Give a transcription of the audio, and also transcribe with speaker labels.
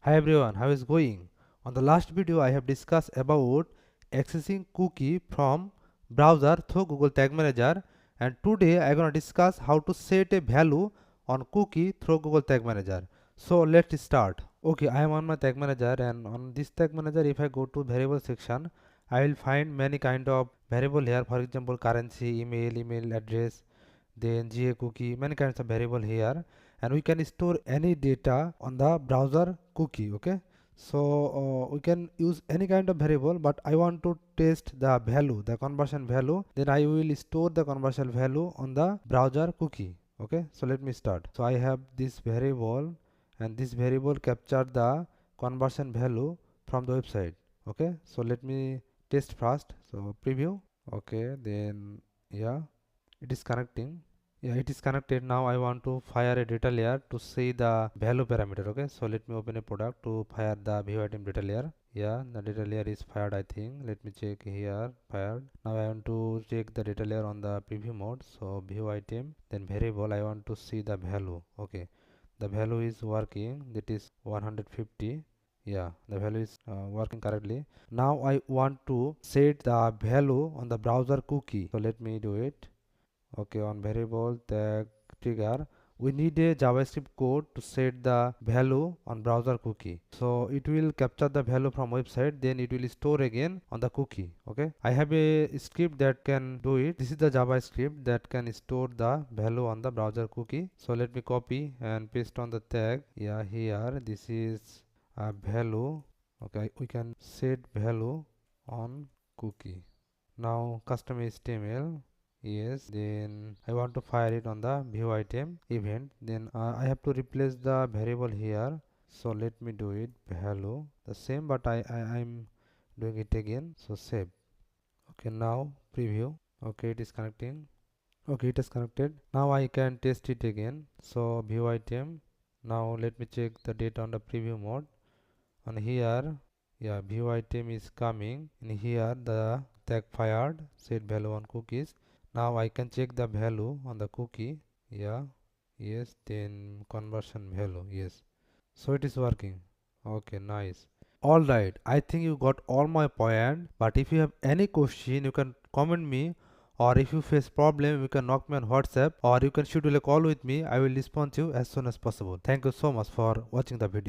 Speaker 1: Hi everyone, how is going? On the last video I have discussed about accessing cookie from browser through Google Tag Manager, and today I am going to discuss how to set a value on cookie through Google Tag Manager. So let's start. Okay, I am on my Tag Manager, and on this Tag Manager if I go to variable section, I will find many kind of variable here. For example, currency, email address, then GA cookie, many kinds of variable here, and we can store any data on the browser cookie. Okay, so we can use any kind of variable, but I want to test the value, the conversion value, then I will store the conversion value on the browser cookie. Okay, so let me start. So I have this variable, and this variable capture the conversion value from the website. Okay, so let me test first. So preview. Okay, then yeah, it is connecting. Yeah, it is connected. Now I want to fire a data layer to see the value parameter. Okay, so let me open a product to fire the view item data layer. Yeah, the data layer is fired, I think. Let me check here. Fired. Now I want to check the data layer on the preview mode. So view item, then variable, I want to see the value. Okay, the value is working, that is 150. Yeah, the value is working correctly. Now I want to set the value on the browser cookie, so let me do it. Okay, on variable tag trigger, we need a JavaScript code to set the value on browser cookie. So it will capture the value from website, then it will store again on the cookie. Okay, I have a script that can do it. This is the JavaScript that can store the value on the browser cookie. So let me copy and paste on the tag. Yeah, here this is a value. Okay, we can set value on cookie. Now custom HTML. Yes, then I want to fire it on the view item event. Then I have to replace the variable here. So let me do it value the same, but I'm doing it again. So save. Okay, now preview. Okay, it is connecting. Okay, it is connected. Now I can test it again. So view item. Now let me check the data on the preview mode. On here, yeah, view item is coming. In here the tag fired set value on cookies. Now I can check the value on the cookie. Yeah, yes, then conversion value, yes. So it is working. Okay, nice. Alright, I think you got all my point, but if you have any question you can comment me, or if you face problem you can knock me on WhatsApp, or you can schedule a call with me. I will respond to you as soon as possible. Thank you so much for watching the video.